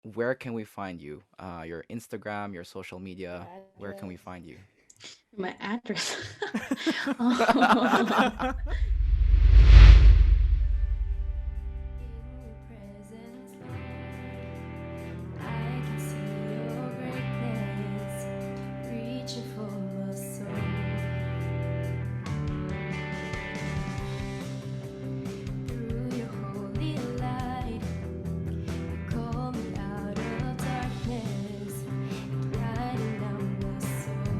where can we find you? Your Instagram, your social media. Your Where can we address. find you? My address. Oh. In your presence, Lord, I can see your greatness, reaching for my soul. Through your holy light, you call me out of darkness, lighting up my soul.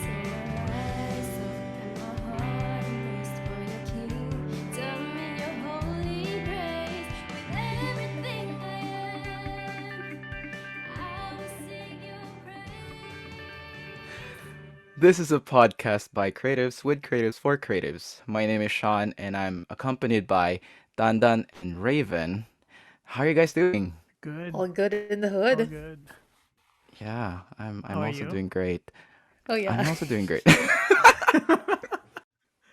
So I rise up and my heart embraced for your kingdom in your holy grace. With everything I am, I will sing your praise. This is a podcast by creatives with creatives for creatives. My name is Sean, and I'm accompanied by Dandan and Raven. How are you guys doing? Good. All good in the All hood. good. Yeah, How I'm are also you? doing great. Oh I'm yeah. also doing great.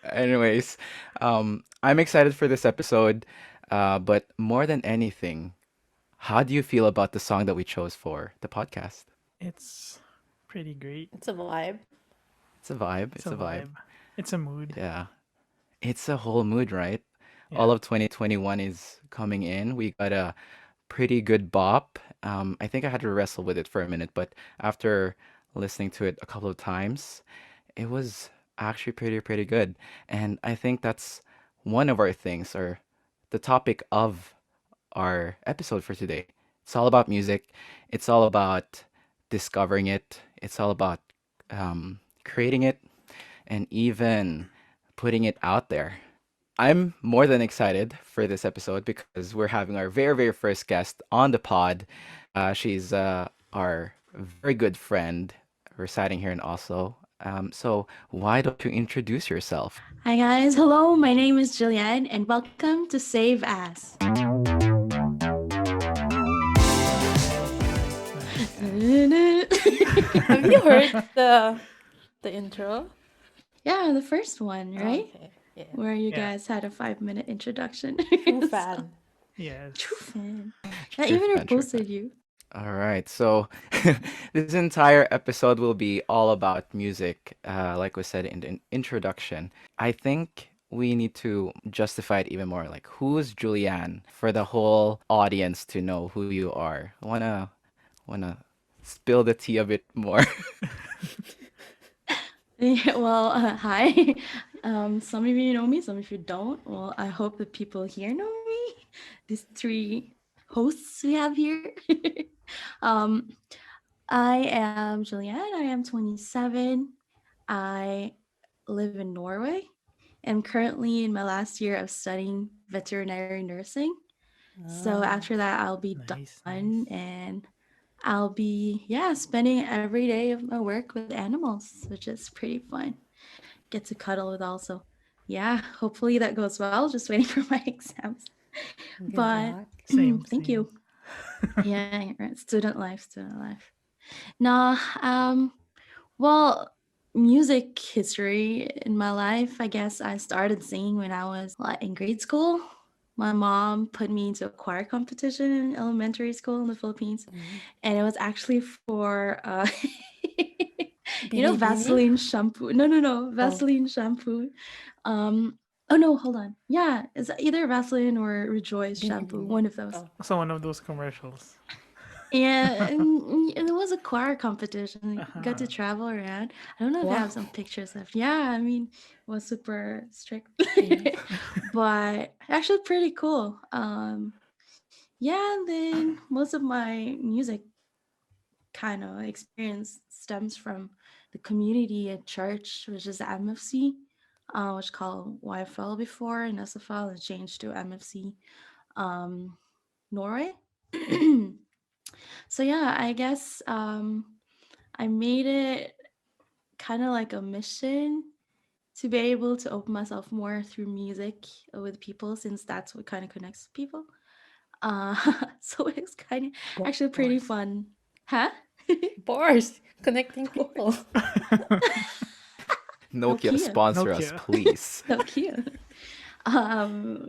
Anyways, I'm excited for this episode. But more than anything, how do you feel about the song that we chose for the podcast? It's pretty great. It's a vibe. It's a vibe. It's It's a a vibe. vibe. It's a mood. Yeah. It's a whole mood, right? All Yeah. of 2021 is coming in. We got a pretty good bop. I think I had to wrestle with it for a minute, but after listening to it a couple of times, it was actually pretty good. And I think that's one of our things, or the topic of our episode for today. It's all about music. It's all about discovering it. It's all about creating it and even putting it out there. I'm more than excited for this episode because we're having our very first guest on the pod. She's our very good friend residing here in Oslo. So why don't you introduce yourself? Hi guys, hello. My name is Julianne, and welcome to Save As. Nice. Have you heard the intro? Yeah, the first one, Oh, right? okay. Yeah. Where you Yeah. guys had a 5 minute introduction. True So, fan. true Yes. fan. I True even fan, true fan. reposted you. All right, so this entire episode will be all about music, like we said in the introduction. I think we need to justify it even more. Like, who's Julianne for the whole audience to know who you are? Wanna spill the tea a bit more? Yeah, well, hi. Some of you know me, some of you don't. Well, I hope the people here know me. These three hosts we have here. um, I am Julianne. I am 27. I live in Norway. I'm currently in my last year of studying veterinary nursing. So Ah. after that, I'll be Nice, done nice. and I'll be, yeah, spending every day of my work with animals, which is pretty fun. Get to cuddle with also. Yeah, hopefully that goes well. Just waiting for my exams. Good But luck. Same, thank same. you. Yeah, right. Student life, student life. Nah, well, music history in my life, I guess I started singing when I was like in grade school. My mom put me into a choir competition in elementary school in the Philippines, Mm. and it was actually for Bini Bini? Vaseline shampoo. No, no, no, Oh. Vaseline shampoo. Oh no, hold on. Yeah, it's either Vaseline or Rejoice Bini shampoo, Bini. one of those. Oh. Also one of those commercials. And it was a choir competition. We got to Uh-huh. travel around. I don't know if I have Wow. some pictures of. Yeah, I mean, it was super strict, Yeah. but actually pretty cool. Yeah, and then most of my music kind of experience stems from the community at church, which is MFC, which called YFL before, and SFL and changed to MFC, um, Norway. So yeah, I guess I made it kind of like a mission to be able to open myself more through music with people, since that's what kind of connects people. Uh, so it's kind of actually pretty Bars. fun, huh? Bars. Connecting people. Nokia Nokia, sponsor us, Nokia. please. Nokia.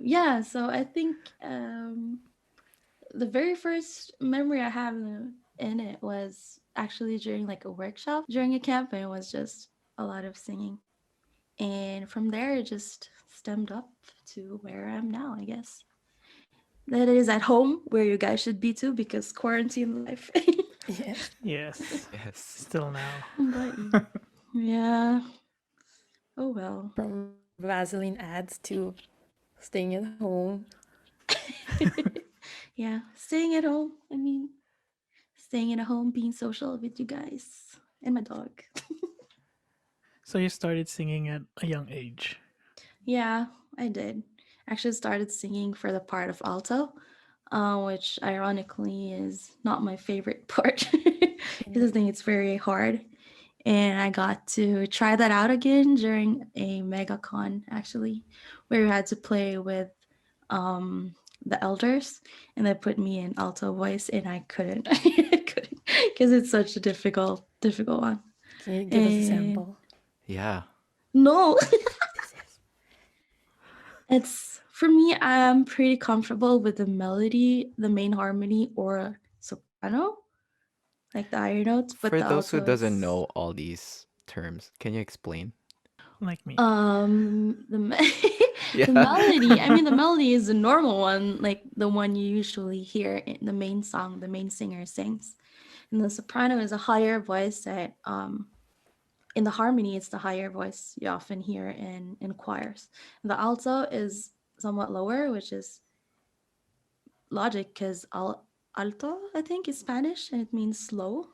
Yeah, so I think the very first memory I have in it was actually during like a workshop during a camp, and it was just a lot of singing. And from there, it just stemmed up to where I am now, I guess. That is at home where you guys should be too, because quarantine life. Yes. Yes. Yes. Still now. But yeah, oh well. From Vaseline ads to staying at home. Yeah, staying at home. I mean, staying at home, being social with you guys and my dog. So you started singing at a young age. Yeah, I did. Actually started singing for the part of alto, which ironically is not my favorite part because I think it's very hard. And I got to try that out again during a megacon, actually, where we had to play with um, the elders, and they put me in alto voice, and I couldn't, I couldn't, because it's such a difficult one. Can you give us a And sample? Yeah. no, Yes, yes. it's for me. I'm pretty comfortable with the melody, the main harmony, or soprano, like the higher notes. But For the those who alto doesn't is know all these terms, can you explain? Like me. The Yeah. melody. I mean, the melody is the normal one, like the one you usually hear in the main song, the main singer sings. And the soprano is a higher voice that in the harmony, it's the higher voice you often hear in choirs. And the alto is somewhat lower, which is logic because alto, I think, is Spanish and it means slow.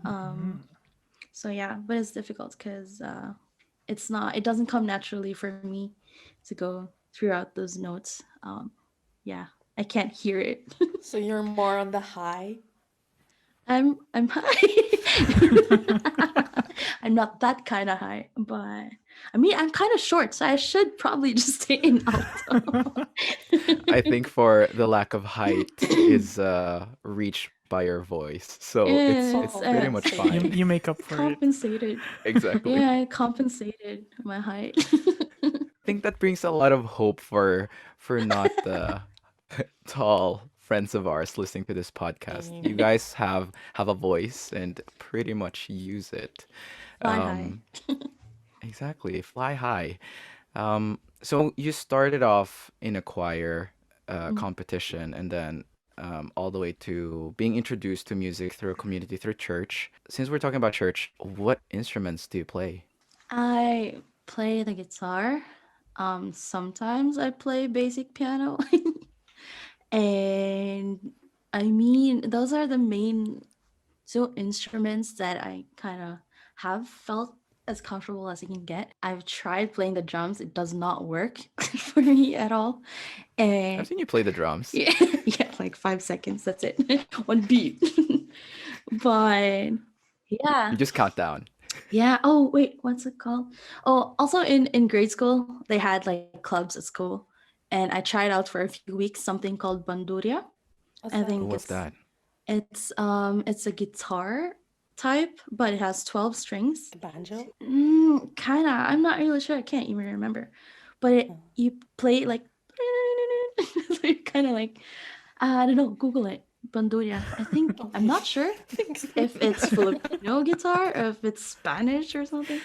Um, so yeah, but it's difficult because it doesn't come naturally for me to go throughout those notes. Yeah, I can't hear it. So you're more on the high. I'm high. I'm not that kind of high, but I mean I'm kind of short, so I should probably just stay in alto. I think for the lack of height is reached by your voice. So it's It's Oh, pretty much same. fine. You make up for it. compensated. Exactly. Yeah, I compensated my height. I think that brings a lot of hope for not tall friends of ours listening to this podcast. Same. You guys have a voice and pretty much use it. Fly high. Um, exactly, fly high. So you started off in a choir competition, and then all the way to being introduced to music through a community, through church. Since we're talking about church, what instruments do you play? I play the guitar. Sometimes I play basic piano. And I mean, those are the main two instruments that I kind of have felt as comfortable as I can get. I've tried playing the drums, it does not work for me at all. I've And seen you play the drums. yeah, yeah, like 5 seconds, that's it. One beat. But You yeah, just count down. yeah. Oh, wait, what's it called? Oh, also in grade school, they had like clubs at school. And I tried out for a few weeks something called banduria. What's I that? think What's that? it's a guitar type, but it has 12 strings. The banjo? Kinda. I'm not really sure. I can't even remember. But you play it like so you kind of like I don't know. Google it. Banduria. I think I'm not sure if it's Filipino guitar or if it's Spanish or something,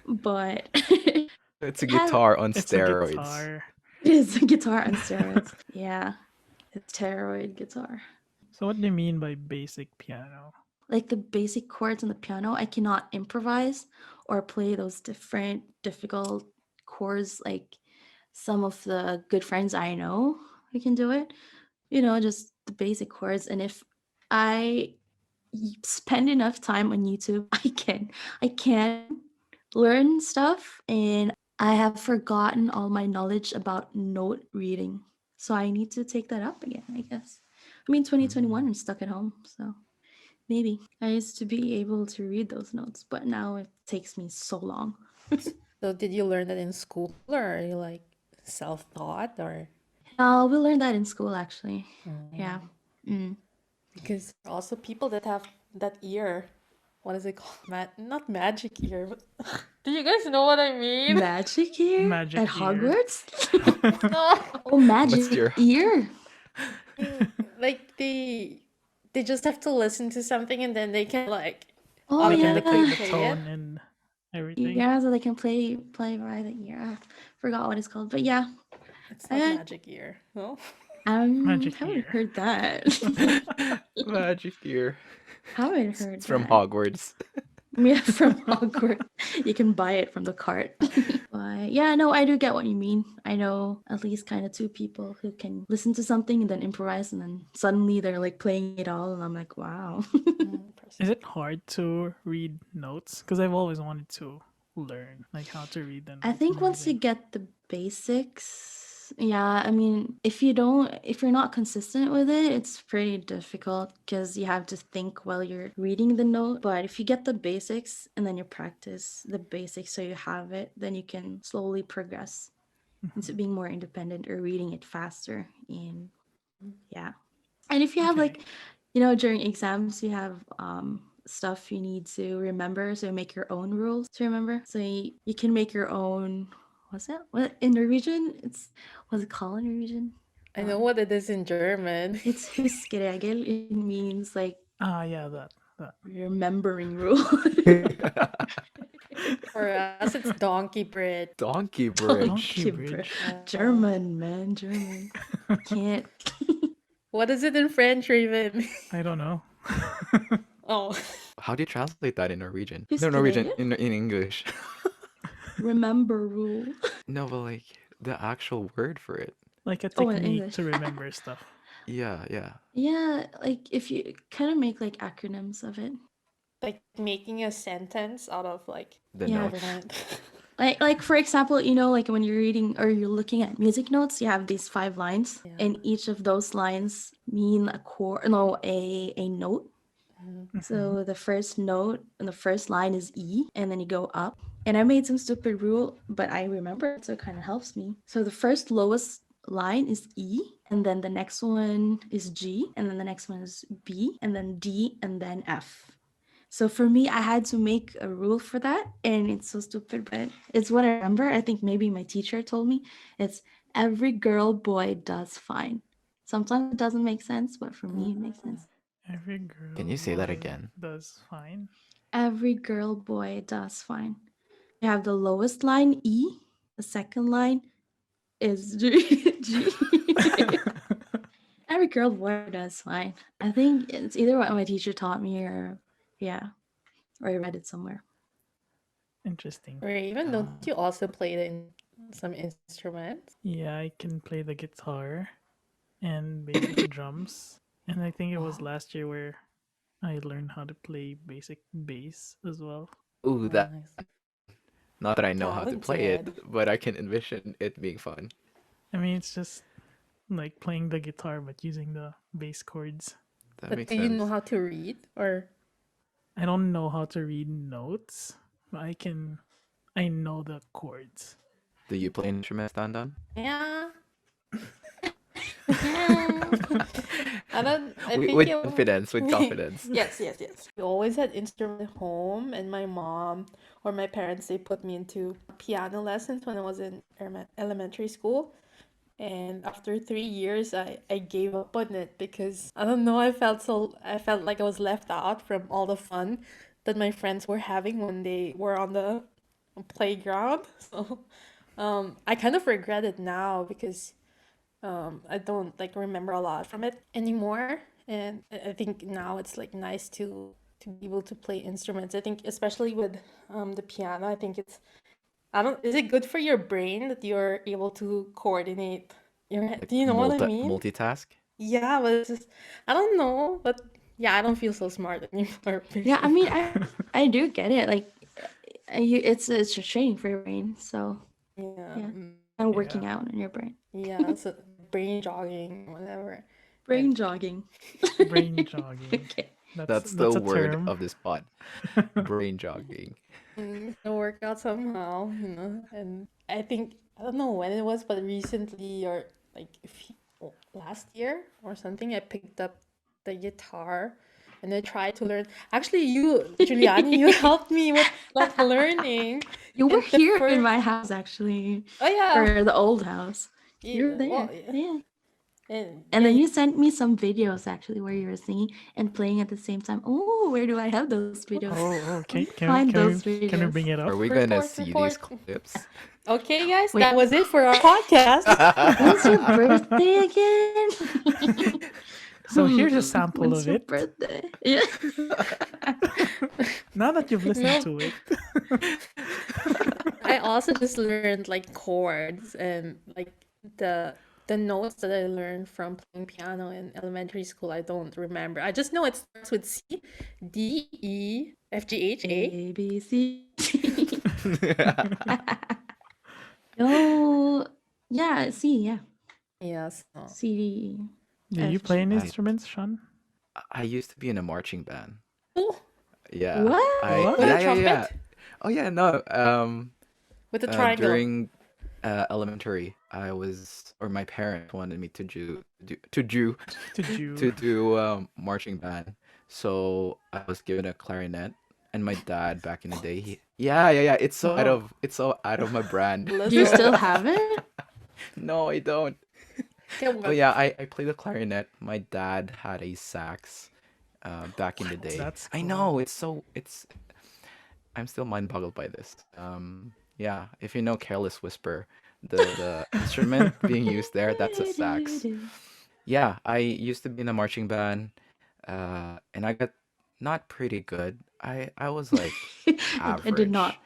but It's a it has guitar on It's a steroids. guitar. it is a guitar on steroids. Yeah, it's steroid guitar. So what do you mean by basic piano? Like the basic chords on the piano, I cannot improvise or play those different difficult chords like some of the good friends I know who can do it. Just the basic chords. And if I spend enough time on YouTube, I can learn stuff, and I have forgotten all my knowledge about note reading. So I need to take that up again, I guess. I mean, 2021, I'm stuck at home, so maybe. I used to be able to read those notes, but now it takes me so long. So did you learn that in school or are you like self-taught or We learned that in school, actually. Yeah. Mm. because there are also people that have that ear. What is it called? Not magic ear, but do you guys know what I mean? Magic ear Magic at ear. Hogwarts? No. Oh, magic your- ear. Like they just have to listen to something and then they can like Oh They can automatically detect the yeah. play it. tone and everything. Yeah, so they can play by the ear. I forgot what it's called, but yeah, It's not I magic ear. No. Magic haven't ear. heard that. Magic ear. Haven't It's heard from that. Hogwarts. Yeah, from Hogwarts. You can buy it from the cart. But yeah, no, I do get what you mean. I know at least kind of two people who can listen to something and then improvise, and then suddenly they're like playing it all, and I'm like, wow. Is it hard to read notes? Because I've always wanted to learn like how to read the I notes and think once you everything. get the basics, yeah, I mean, if you're not consistent with it, it's pretty difficult because you have to think while you're reading the note. But if you get the basics and then you practice the basics so you have it, then you can slowly progress into being more independent or reading it faster. And yeah. And if you have Okay. like, during exams, you have stuff you need to remember. So you make your own rules to remember. So you can make your own. What's that? What in Norwegian? What's it called in Norwegian? I know what it is in German. It's huskeregel. It means like Ah, yeah, that. remembering rule. For us, it's donkey bread. Donkey Donkey Bridge. Donkey bro. Bridge. German, man, German. Can't. What is it in French, Raven? I don't know. Oh, How do you translate that in Norwegian? No, Norwegian Huskeregel? in English. Remember rule. No, but like the actual word for it. Like a Oh, in technique English. to remember stuff. Yeah, yeah. Yeah, like if you kind of make like acronyms of it. like making a sentence out of like The Yeah. notes. government. Like for example, like when you're reading or you're looking at music notes, you have these 5 lines, Yeah. and each of those lines mean a chord, no, a note. So the first note and the first line is E, and then you go up. And I made some stupid rule, but I remember it, so it kind of helps me. So the first lowest line is E, and then the next one is G, and then the next one is B, and then D, and then F. So for me, I had to make a rule for that, and it's so stupid, but it's what I remember. I think maybe my teacher told me it's every girl, boy does fine. Sometimes it doesn't make sense, but for me, it makes sense. Every Can girl you say that boy again? does fine. Every girl, boy does fine. You have the lowest line, E. The second line is G. G. Every girl, boy does fine. I think it's either what my teacher taught me or, yeah, or I read it somewhere. Interesting. Raven, don't you also play some instruments? Yeah, I can play the guitar and basic drums. And I think it was last year where I learned how to play basic bass as well. Ooh, that Nice. not that I know how to play it, Talented. but I can envision it being fun. I mean, it's just like playing the guitar but using the bass chords. That But makes do you know sense. how to read or I don't know how to read notes, but I know the chords. Do you play instruments, Dan? yeah? Yeah. I think With it confidence, with confidence. yes. We always had instrument at home, and my mom or my parents they put me into piano lessons when I was in elementary school. And after 3 years, I gave up on it because I don't know. I felt like I was left out from all the fun that my friends were having when they were on the playground. So, I kind of regret it now because I don't like remember a lot from it anymore. And I think now it's like nice to be able to play instruments. I think especially with the piano, I think it's I don't is it good for your brain that you're able to coordinate your Like do you know what I mean? multitask. Yeah, but it's just I don't know, but yeah, I don't feel so smart anymore. Yeah, I mean, Basically. I do get it. Like, it's a training for your brain. So Yeah. yeah, mm, and Yeah. working out in your brain. Yeah, so brain jogging, whatever. Brain jogging. Brain jogging. Okay. That's the That's a word term. of this pod. Brain jogging. To work out somehow, and I think I don't know when it was, but recently or like last year or something, I picked up the guitar and I tried to learn. Actually, you, Giuliani, you helped me with like learning. You were And the here in first, my house actually, oh yeah, or the old house. You were well, there. Yeah. And And yeah, then you sent me some videos actually where you were singing and playing at the same time. Oh, where do I have those videos? Oh, Let me can we find those can we videos. bring it Are up? we gonna report, see these report. clips? Okay, guys, Wait, that was it for our podcast. when's your birthday again? So here's a sample When's of your it. birthday? Yeah. Now that you've listened No, to it, I also just learned like chords and like the the notes that I learned from playing piano in elementary school. I don't remember. I just know it starts with C, D, E, F, G, H, A. A B C. Oh, yeah. C. Yeah. Yes. Oh. C D do you F play G. any I instruments, Sean? I used to be in a marching band. Oh, Yeah. I with a What? yeah, yeah, yeah. trumpet? Oh yeah, no. With a triangle. During elementary, I was or my parents wanted me to To Jew? to do marching band. So I was given a clarinet and my dad back in the day, yeah, Wow. it's so out of my brand. Do you Listen. still have it? No, I don't. Yeah, But what? yeah, I played the clarinet. My dad had a sax back in the day. That's I cool. know, I'm still mind boggled by this. Yeah, if you know Careless Whisper, the instrument being used there, that's a sax. Yeah, I used to be in a marching band, and I got not pretty good. I was like I did average. not.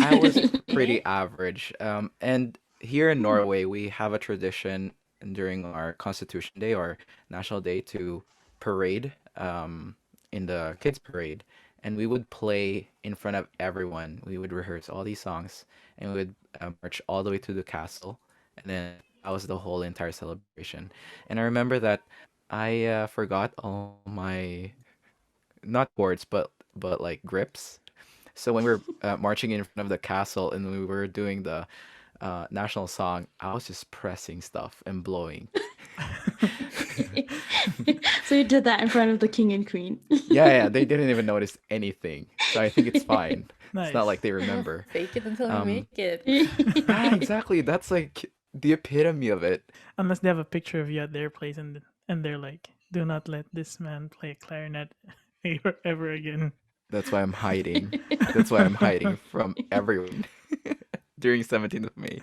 I was Eh? pretty average. And here in Norway, we have a tradition during our Constitution Day or National Day to parade in the kids' parade. And we would play in front of everyone. We would rehearse all these songs and we would march all the way to the castle. And then that was the whole entire celebration. And I remember that I forgot all my, not chords, but like grips. So when we were marching in front of the castle and we were doing the national song, I was just pressing stuff and blowing. So you did that in front of the king and queen. Yeah, they didn't even notice anything. So I think it's fine. It's not like Nice. they remember. Fake it until you Um, make it. yeah, exactly. That's like the epitome of it. Unless they have a picture of you at their place and they're like, "Do not let this man play clarinet ever again." That's why I'm hiding. That's why I'm hiding from everyone during 17th of May.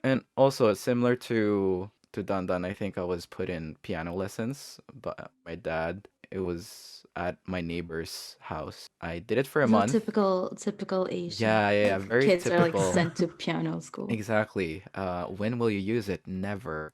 And also similar to Dandan, I think I was put in piano lessons, but my dad, it was at my neighbor's house. I did it for a So month. typical Asian. Yeah, Like very kids are like typical. sent to piano school. Exactly. When will you use it? Never.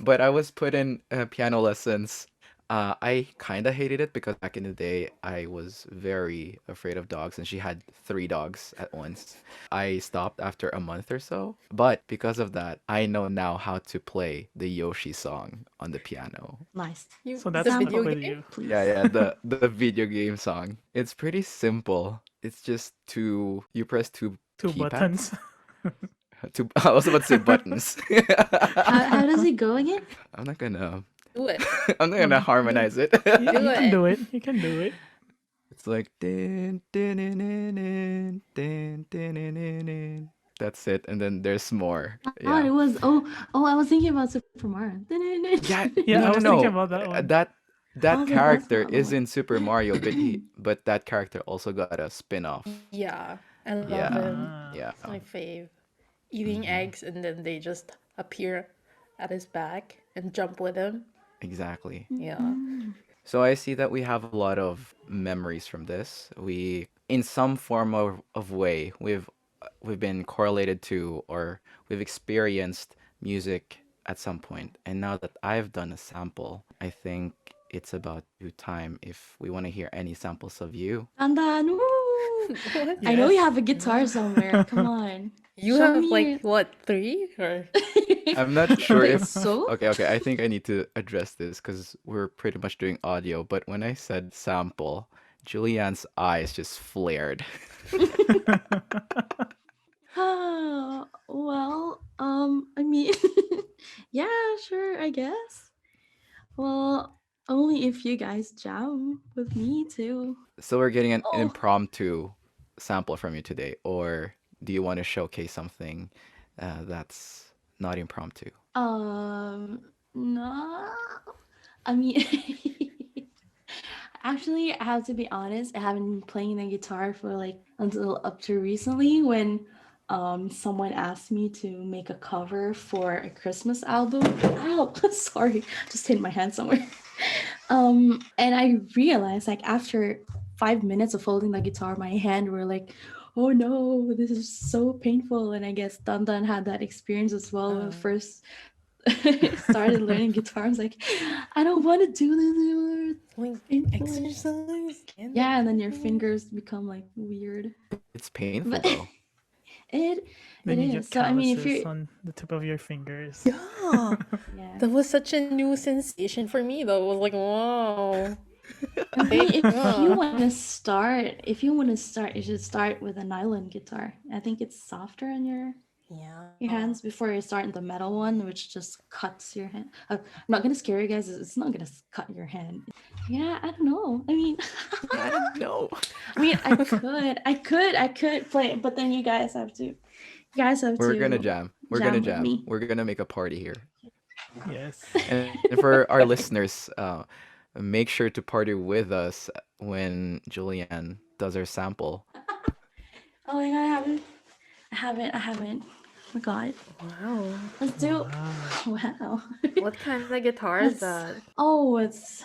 But I was put in piano lessons. I kind of hated it because back in the day, I was very afraid of dogs, and she had three dogs at once. I stopped after a month or so, but because of that, I know now how to play the Yoshi song on the piano. Nice. You So that the stuck video with game? you. Please. Yeah, the video game song. It's pretty simple. It's just you press two Two keypads. buttons. Two, I was about to say buttons. How does it go again? I'm not gonna Do it. I'm not gonna harmonize it. You, Do you can it. do it. You can do it. It's like din, din, din, din, din, din, din, din, din, din. That's it, and then there's more. Oh, it Yeah. was. Oh, I was thinking about Super Mario. Yeah, Yeah, I no, no, was no. thinking about that one. That Oh, but that's character not the is one. in Super Mario, but that character also got a spin-off. Yeah, I love Yeah. him. Ah. Yeah. It's my fave. Eating eggs and then they just appear at his back and jump with him. Exactly. Yeah. So I see that we have a lot of memories from this. We, in some form of way, we've been correlated to or we've experienced music at some point. And now that I've done a sample, I think it's about due time if we want to hear any samples of you. Andan, woo! What? I know you Yes. have a guitar somewhere. Come on. You Show have me like your- what, 3 or I'm not sure Wait, if so? okay, I think I need to address this because we're pretty much doing audio, but when I said sample, Julianne's eyes just flared. Well, I mean, yeah, sure, I guess. Well, only if you guys jam with me too. So we're getting an Oh, impromptu sample from you today, or do you want to showcase something that's not impromptu? No. I mean, actually, I have to be honest. I haven't been playing the guitar for like until up to recently when someone asked me to make a cover for a Christmas album. Ow, sorry, just hit my hand somewhere. And I realized like after 5 minutes of holding the guitar, my hand were like, oh no, this is so painful. And I guess Dun Dun had that experience as well when I first started learning guitar. I was like, I don't want to do this anymore. Like It's painful. exercise. Can Yeah, and it then your be? fingers become like weird. It's painful But though. it Then it you get is. So I mean, if calluses you're on the tip of your fingers. Yeah. yeah, That was such a new sensation for me though. It was like, wow. I mean, Yeah. if you want to start, you should start with a nylon guitar. I think it's softer on your Yeah. hands before you start the metal one, which just cuts your hand. I'm not gonna scare you guys. It's not gonna cut your hand. Yeah, I don't know. I mean, I don't know. I could play it, but then you guys have We're gonna to jam. We're gonna jam with jam. me. We're gonna make a party here. Yes. And for our listeners, make sure to party with us when Julianne does her sample. Oh my god, I haven't. Forgot. Wow. Let's do. Wow. Wow. What kind of guitar is Let's. that? Oh, it's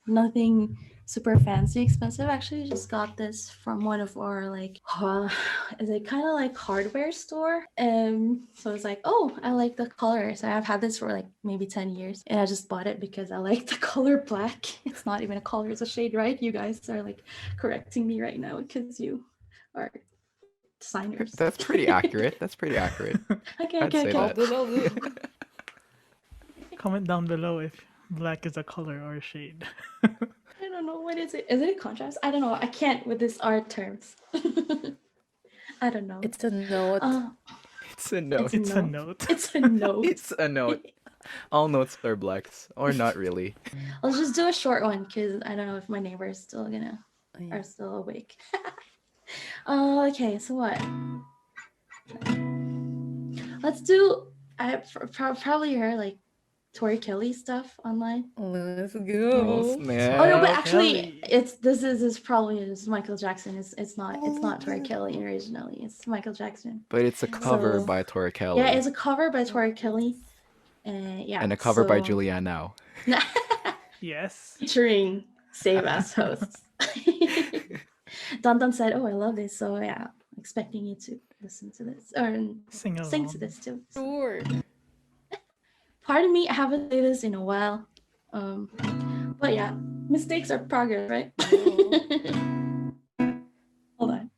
nothing super fancy expensive. Actually, just got this from one of our like is it kind of like hardware store. So it's like, oh, I like the color. So I've had this for like maybe 10 years, and I just bought it because I like the color black. It's not even a color, it's a shade, right? You guys are like correcting me right now because you are designers. That's pretty accurate. That's pretty accurate. Okay, I'd okay, say okay. All that. good, all good. Comment down below if black is a color or a shade. I don't know, what is it? Is it a contrast? I don't know. I can't with these art terms. I don't know. It's a note. It's a note. It's a note. It's a note. It's a note. All notes are blacks, or not really. Let's just do a short one because I don't know if my neighbors are still awake. Okay, so what? Let's do. I probably heard like Tori Kelly stuff online. Let's Oh go. snap! Oh no, but Tori actually, Kelly. this is probably Michael Jackson. It's not Tori Kelly originally. It's Michael Jackson. But it's a cover So by Tori yeah, Kelly it's a cover by Tori Kelly. Yeah, and a cover by so Julianne now. Yes. featuring Save As hosts. Don Don said, "Oh, I love this." So yeah, expecting you to listen to this or Sing sing to along. this too. Sure. Pardon me, I haven't played this in a while. But yeah, mistakes are progress, right? Hold on.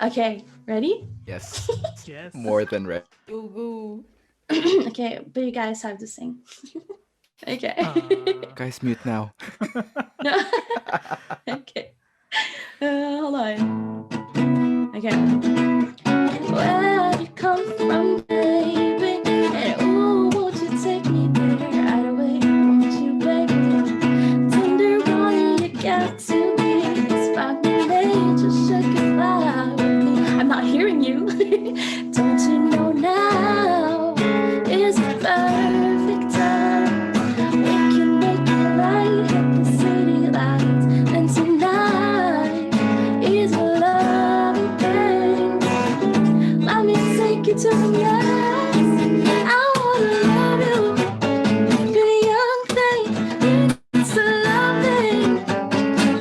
Okay, ready? Yes, Yes. more than ready. Go, go. Okay, but you guys have to sing. Okay. Guys, mute now. No. Okay. Hold on. Okay. Where you come from, baby? And ooh, won't you take me there right away? Won't you, baby? Tender one, you got to be. Spark my nature, shake it fly with me. I'm not hearing you. Don't you know now is the perfect time? We can make it right, hit the city lights, and tonight is a loving thing. Let me take you to the max. I wanna love you, pretty young thing. It's a loving,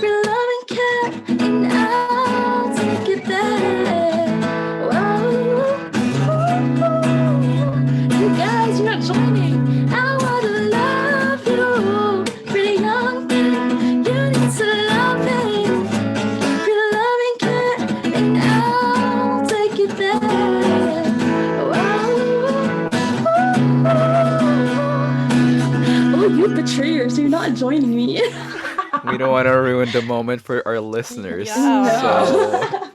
loving care, and I'll take it there. Whoa, you guys, you're not joining. I wanna love you, pretty young thing. You need to love me, pretty loving care, and I'll take it there. Oh, you betrayers, you're not joining me. We don't want to ruin the moment for our listeners. Yeah. So,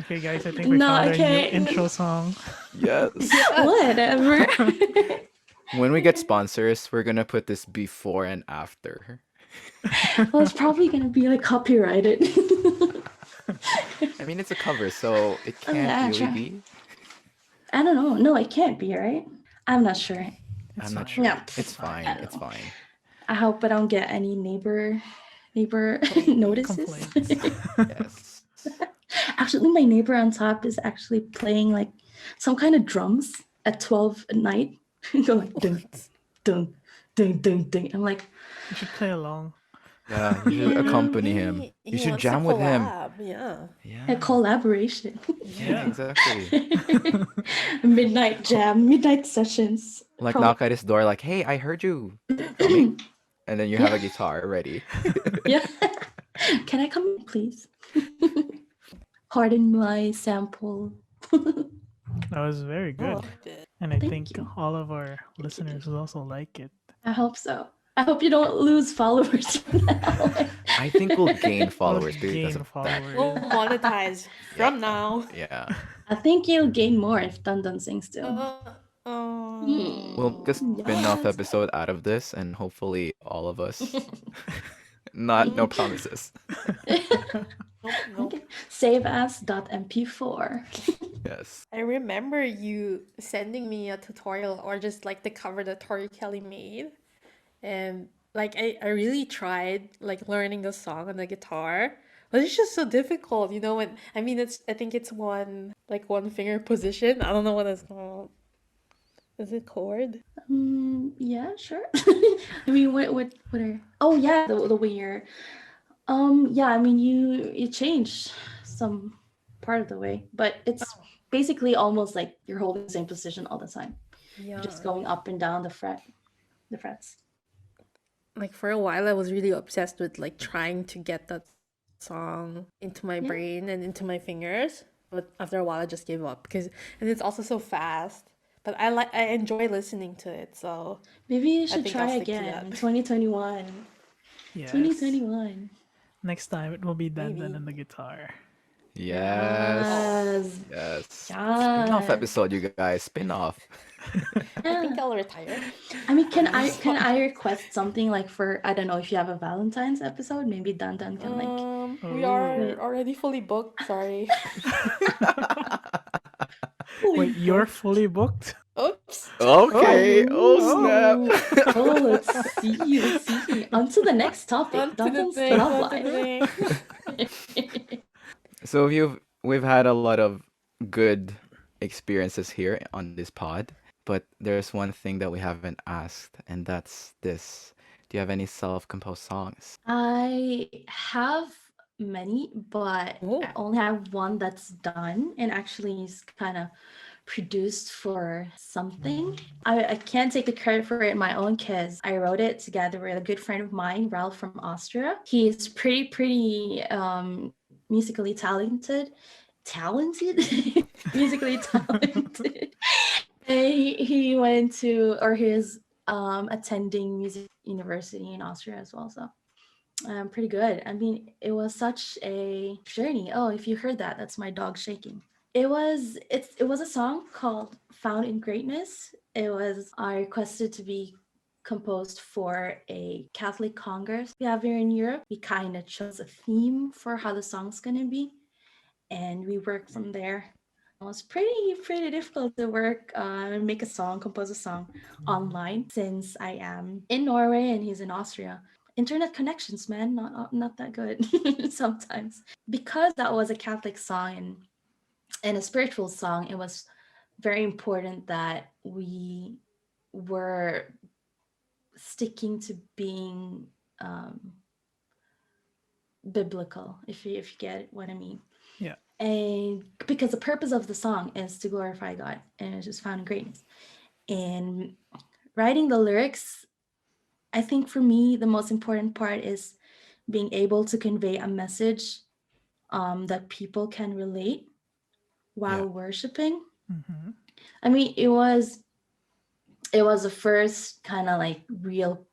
Okay, guys, I think we No, found our okay. new intro song. yes. Whatever. When we get sponsors, we're gonna put this before and after. Well, it's probably gonna be like copyrighted. I mean, it's a cover, so it Oh, yeah, can't really try. be. I don't know. No, it can't be, right? I'm not sure. It's I'm not fine. sure. Yeah, It's It's fine. fine. I don't It's know. fine. I hope I don't get any neighbor notices. Complaints. Yes. Actually, my neighbor on top is actually playing like some kind of drums at 12 at night. Go like dun What? dun dun dun dun. I'm like, You should play along. Yeah, you should yeah, accompany him. You He should wants to jam with him. collab. Yeah. a Yeah. collaboration. Yeah, Yeah. Yeah. exactly. Midnight jam, midnight sessions. Like Probably. knock at his door, like, "Hey, I heard you drumming," and then you have Yeah, a guitar ready. yeah. Can I come in, please? Pardon my sample. That was very I good. liked it. And I Thank think you. all of our Thank you. Thank listeners you. will also like it. I hope so. I hope you don't lose followers from now. I think we'll gain We'll followers because of gain that. We'll followers. monetize Yeah. from now. Yeah. I think you'll gain more if Dun Dun sings too. We'll make a spin-off Yes. episode out of this and hopefully all of us. Not no promises. Nope, nope. Okay. Saveas.mp4. Yes. I remember you sending me a tutorial or just like the cover that Tori Kelly made. And like I really tried like learning the song on the guitar. But it's just so difficult, you know, when I mean it's I think it's one finger position. I don't know what it's called. Is it chord? Yeah, sure. I mean, what are? Oh yeah, the way you're. Yeah. I mean, you change some part of the way, but it's basically almost like you're holding the same position all the time. You're Yeah. just going up and down the frets. Like for a while I was really obsessed with like trying to get that song into my Yeah. brain and into my fingers. But after a while I just gave up because and it's also so fast. But I enjoy listening to it, so Maybe you I should think I'll try stick to again that. in 2021. Yes. 2021. Next time it will be Dan Dan Maybe. and the guitar. Yes. Yes. Yes. Spin-off Yes. episode, you guys. Spin-off. I think Yeah. I'll retire. I mean, can I'm I just can I sorry. request something like for I don't know if you have a Valentine's episode, maybe Dun Dun can like We Oh. are wait. already fully booked, sorry. Wait, you're fully booked? Oops. Okay. Oh, snap. Oh, oh, let's see. Let's see. On to the next topic. On to Dun the Dun's thing, love on to the life. thing. So we've had a lot of good experiences here on this pod, but there's one thing that we haven't asked, and that's this. Do you have any self-composed songs? I have many, but Oh. I only have one that's done and actually is kind of produced for something. I can't take the credit for it my own because I wrote it together with a good friend of mine, Ralph from Austria. He's pretty musically talented. Talented? Musically talented. And he went to or he is attending music university in Austria as well. So pretty good. I mean, it was such a journey. Oh, if you heard that, that's my dog shaking. It was a song called Found in Greatness. It was I requested to be composed for a Catholic Congress we have here in Europe. We kind of chose a theme for how the song's gonna be, and we worked from there. It was pretty difficult to work and make a song, compose a song online since I am in Norway and he's in Austria. Internet connections, man, not that good sometimes. Because that was a Catholic song and a spiritual song, it was very important that we were sticking to being biblical, if you get what I mean. Yeah. And because the purpose of the song is to glorify God and it's just found in greatness. And writing the lyrics, I think for me, the most important part is being able to convey a message that people can relate while Yeah. worshiping. Mm-hmm. I mean, it was the first kind of like real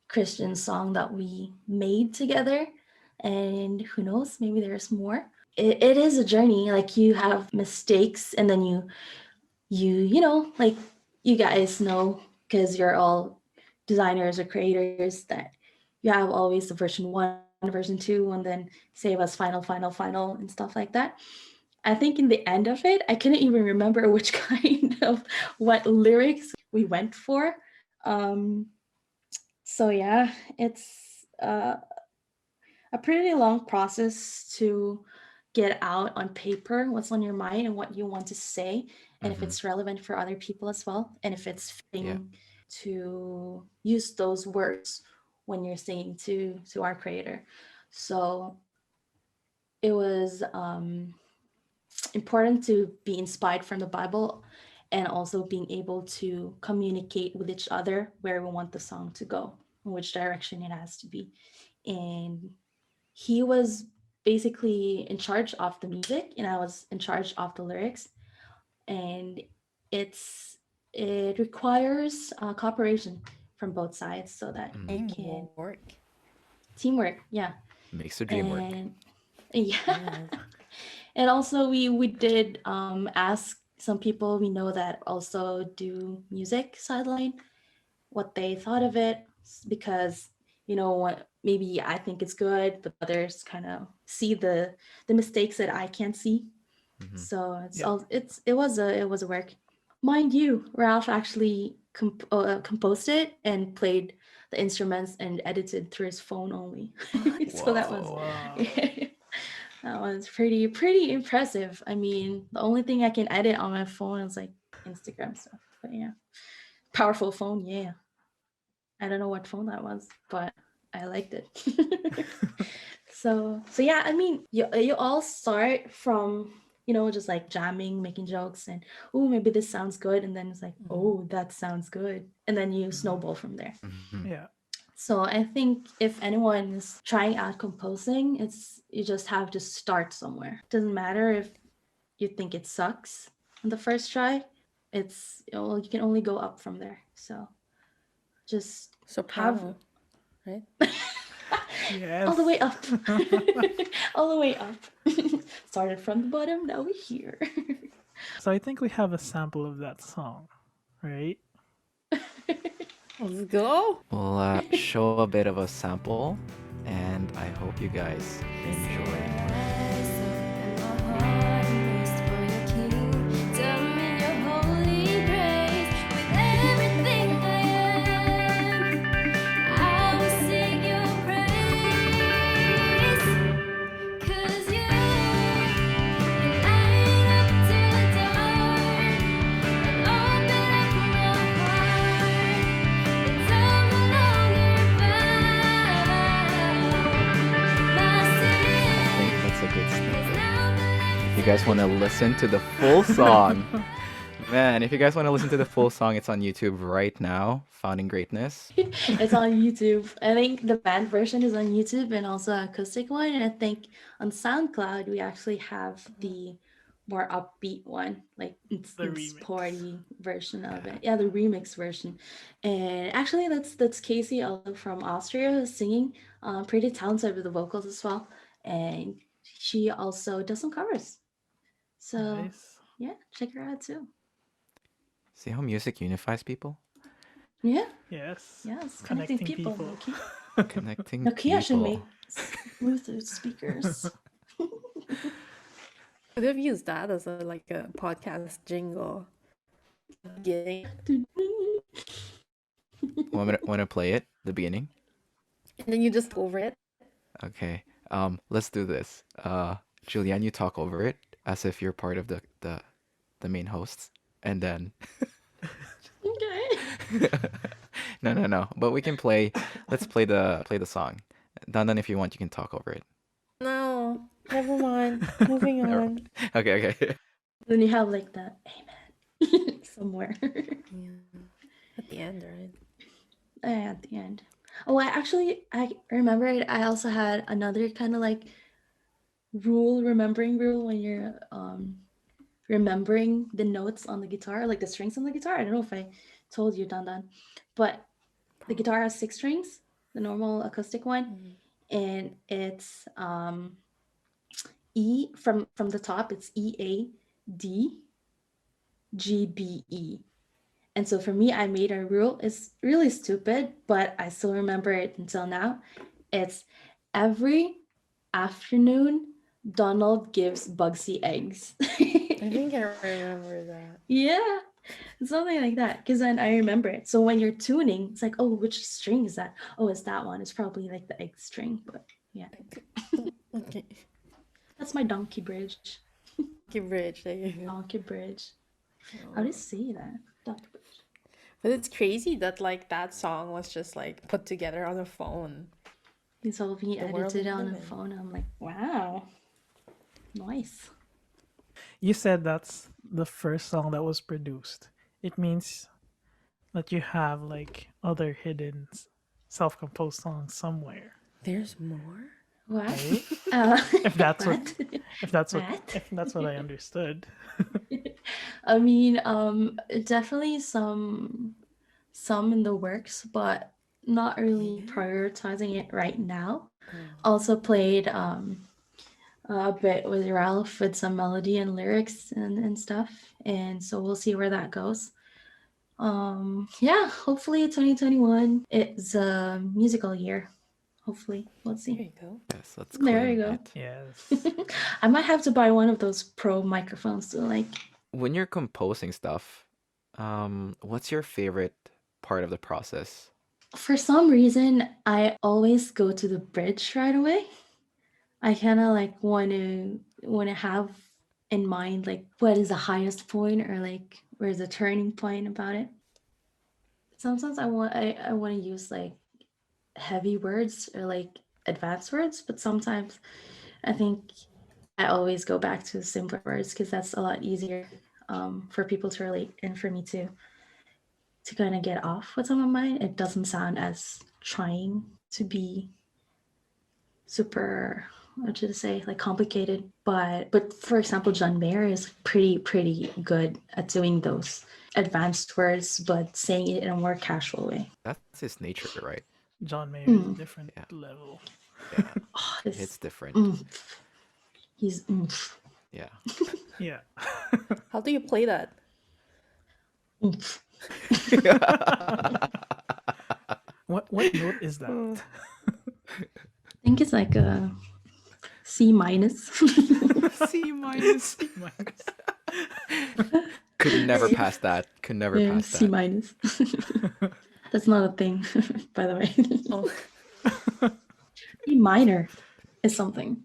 Christian song that we made together. And who knows, maybe there's more. It is a journey. Like you have mistakes and then you know, like you guys know because you're all designers or creators that you have always the version 1, version 2, and then save us final, and stuff like that. I think in the end of it, I couldn't even remember which kind of what lyrics we went for. Um, so yeah, it's a pretty long process to get out on paper what's on your mind and what you want to say, and if Mm-hmm. it's relevant for other people as well, and if it's Yeah. fitting to use those words when you're singing to our creator. So it was important to be inspired from the Bible and also being able to communicate with each other where we want the song to go, in which direction it has to be. And he was basically in charge of the music and I was in charge of the lyrics. And it's it requires cooperation from both sides so that Mm. you can Teamwork. teamwork, yeah. Makes the dream work. And yeah. Yes. And also we did ask some people we know that also do music sideline what they thought of it, because what maybe I think it's good but others kind of see the mistakes that I can't see. Mm-hmm. So Yeah. it was a work. Mind you, Ralph actually composed it and played the instruments and edited through his phone only. What? So that was Whoa. Wow. that was pretty impressive. I mean, the only thing I can edit on my phone is like Instagram stuff. But yeah, powerful phone. Yeah, I don't know what phone that was, but I liked it. So yeah, I mean, you all start from just like jamming, making jokes, and oh maybe this sounds good, and then it's like oh that sounds good, and then you Mhm. snowball from there. Mm-hmm. Yeah. So I think if anyone's trying out composing, it's you just have to start somewhere. Doesn't matter if you think it sucks on the first try. You can only go up from there. So just have Soprano, right? all the way Yes. up. All the way up. Started from the bottom, now we're here. So I think we have a sample of that song, right? Let's go. We'll show a bit of a sample, and I hope you guys enjoy. Rise up and my heart embraced for your kingdom in your holy grace. With everything I am, I will sing your praise. 'Cause you light up to the dark and open up my heart. It's I'm no longer bound. My I think sin that's a good has snippet. now been If you guys want to listen to the full song, man, if you guys want to listen to the full song, it's on YouTube right now. Founding Greatness. It's on YouTube. I think the band version is on YouTube and also acoustic one. And I think on SoundCloud we actually have the more upbeat one, like The it's remix. sporty version of Yeah. it. Yeah, the remix version. And actually that's Casey also from Austria who's singing. Pretty talented with the vocals as well. And she also does some covers. So Nice. yeah, check her out too. See how music unifies people? Yeah, Yes. yes, connecting Connecting people. people. Okay. Connecting Nokia should people. make Bluetooth speakers. Could have used that as like a podcast jingle. Beginning. Want to play it? The beginning? And then you just over it. Okay. Let's do this. Julianne, you talk over it as if you're part of the main hosts, and then Okay. no. But we can play. Let's play the song. Dandan, if you want, you can talk over it. No, never mind. Moving Never- on. Okay. Then you have like the amen somewhere Yeah. At the end, right? at the end. Oh, I remember it. I also had another kind of like remembering rule when you're remembering the notes on the guitar, like the strings on the guitar. I don't know if I told you, Dan, but the guitar has 6 strings, the normal acoustic one, and it's E from the top. It's EADGBE. And so for me, I made a rule. It's really stupid, but I still remember it until now. It's every afternoon Donald gives Bugsy eggs. I think I remember that. Yeah, something like that. Because then I remember it. So when you're tuning, it's like, oh, which string is that? Oh, it's that one. It's probably like the egg string. But yeah, Okay. that's my donkey bridge. Donkey Bridge. There you go. Donkey bridge. How do you say that? Donkey bridge. But it's crazy that like that song was just like put together on a phone. It's all being The world edited we on live a in. phone. I'm like, wow, nice. You said that's the first song that was produced. It means that you have like other hidden self-composed songs somewhere, There's more? What? right? Uh, If that's what what? if that's what What? if that's what I understood. I mean, definitely some in the works, but not really Yeah. prioritizing it right now. Oh. Also played a bit with Ralph with some melody and lyrics and stuff, and so we'll see where that goes. Yeah, hopefully 2021 is a musical year. Hopefully, let's There see. you go. Yes, let's There you claim go. it. Yes. I might have to buy one of those pro microphones to like. When you're composing stuff, what's your favorite part of the process? For some reason, I always go to the bridge right away. I kind of like want to have in mind like what is the highest point or like where's the turning point about it. Sometimes I want to use like heavy words or like advanced words, but sometimes I think I always go back to simpler words because that's a lot easier for people to relate and for me to kind of get off what's on my mind. It doesn't sound as trying to be super, what should I say, like complicated. But for example, John Mayer is pretty good at doing those advanced words, but saying it in a more casual way. That's his nature, right? John Mayer is a Mm. different Yeah, level. yeah. Oh, It's this different. oomph. He's oomph. Yeah. Yeah. How do you play that? Oomph. What note is that? I think it's like a C minus. C minus. C minus. Could never pass that. Could never Yeah, pass C that. minus. That's not a thing, by the way. Oh. C minor is something.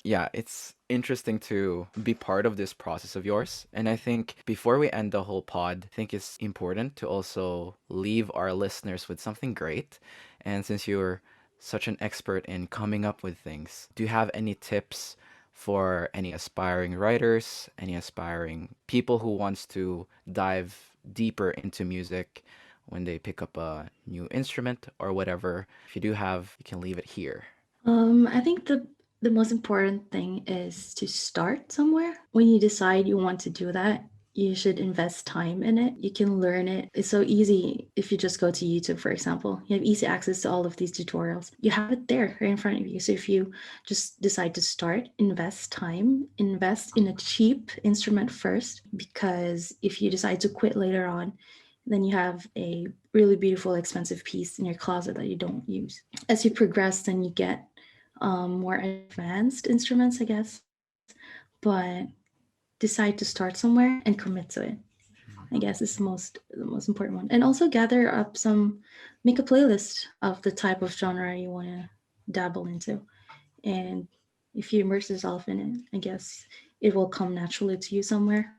Yeah, it's interesting to be part of this process of yours. And I think before we end the whole pod, I think it's important to also leave our listeners with something great. And since you're such an expert in coming up with things, do you have any tips for any aspiring writers, any aspiring people who wants to dive deeper into music when they pick up a new instrument or whatever? If you do have, you can leave it here. I think the most important thing is to start somewhere. When you decide you want to do that, you should invest time in it. You can learn it. It's so easy if you just go to YouTube, for example. You have easy access to all of these tutorials. You have it there right in front of you. So if you just decide to start, invest time, invest in a cheap instrument first, because if you decide to quit later on, then you have a really beautiful, expensive piece in your closet that you don't use. As you progress, then you get more advanced instruments, I guess. But decide to start somewhere and commit to it. I guess is the most important one. And also gather up make a playlist of the type of genre you want to dabble into. And if you immerse yourself in it, I guess it will come naturally to you somewhere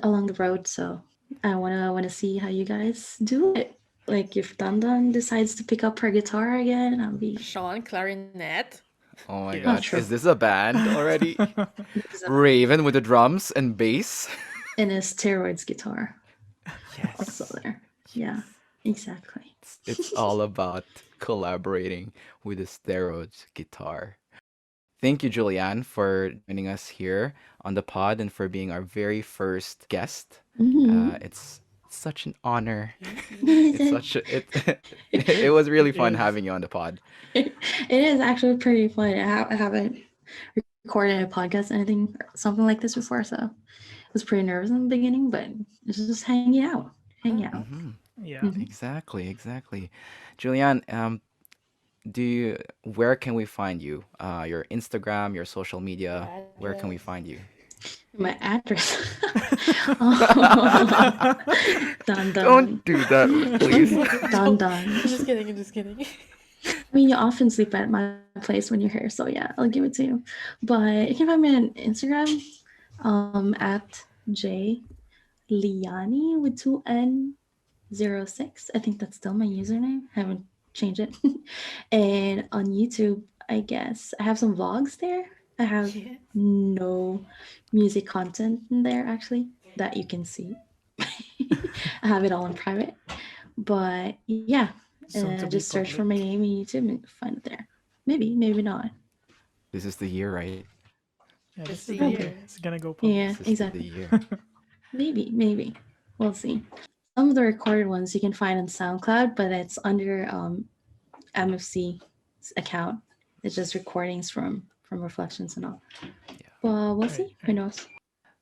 along the road. So I wanna see how you guys do it. Like if Dandan decides to pick up her guitar again, I'll be Sean, clarinet. Oh my not God. Yes. true. Is this a band already? He's Raven with the drums and bass? in a steroids guitar. Also Yes. there. Yeah, exactly. It's all about collaborating with the steroids guitar. Thank you, Julianne, for joining us here on the pod and for being our very first guest. Mhm. It's such an honor. Is It's it? such a, it it was really It fun is. having you on the pod. It is actually pretty fun. I haven't recorded a podcast, anything, something like this before, so I was pretty nervous in the beginning, but it's just hanging out, hanging out. Hmm. Yeah. Mhm. Exactly, exactly. Julianne, do you where can we find you? Your Instagram, your social Your media. Where can we address. find you? My address. Oh, dun Don't dun. do that, please. Dun Don't. dun. I'm just kidding. I'm just kidding. I mean, you often sleep at my place when you're here, so yeah, I'll give it to you. But you can find me on Instagram, at J Liani with 2N06. I think that's still my username. I haven't changed it. And on YouTube, I guess I have some vlogs there. I have Yeah. no music content in there actually that you can see. I have it all in private. But yeah, Soon to be just search for my public. name in YouTube and find it there. Maybe, maybe not. This is the year, right? Yeah, It's this the is the Probably. year. year. It's gonna go Yeah, public. This is the exactly. year. Maybe, maybe. We'll see. Some of the recorded ones you can find on SoundCloud, but it's under MFC account. It's just recordings from reflections and all. Yeah. But we'll Right, see. Who right. knows?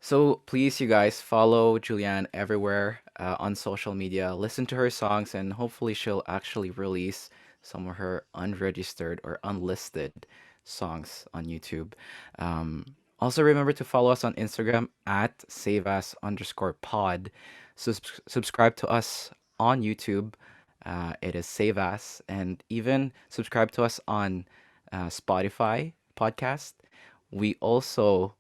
So please, you guys, follow Julianne everywhere on social media. Listen to her songs, and hopefully, she'll actually release some of her unregistered or unlisted songs on YouTube. Um, Also, remember to follow us on Instagram at saveas_pod. Subscribe to us on YouTube. It is Save As, and even subscribe to us on Spotify podcast. We also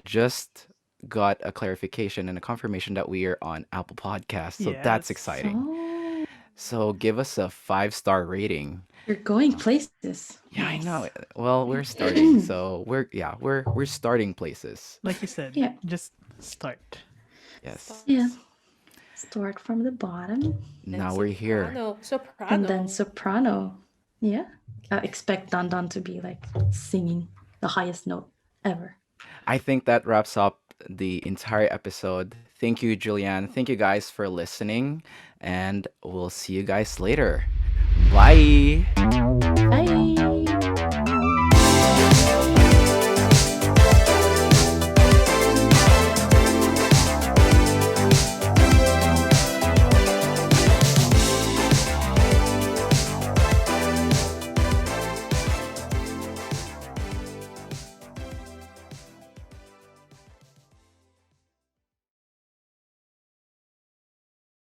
just got a clarification and a confirmation that we are on Apple Podcasts. So that's Yes. exciting. Oh, So give us a 5-star rating. you're going places. Yeah, I Nice. know. Well, we're starting. So we're starting places. Like you said, Yeah, just start. Yes. yeah. Stars. Start from the bottom Then Now we're here. soprano. and then Soprano. soprano. Yeah. Expect Don Don to be like singing the highest note ever. I think that wraps up the entire episode. Thank you, Julianne. Thank you guys for listening, and we'll see you guys later. Bye. Bye.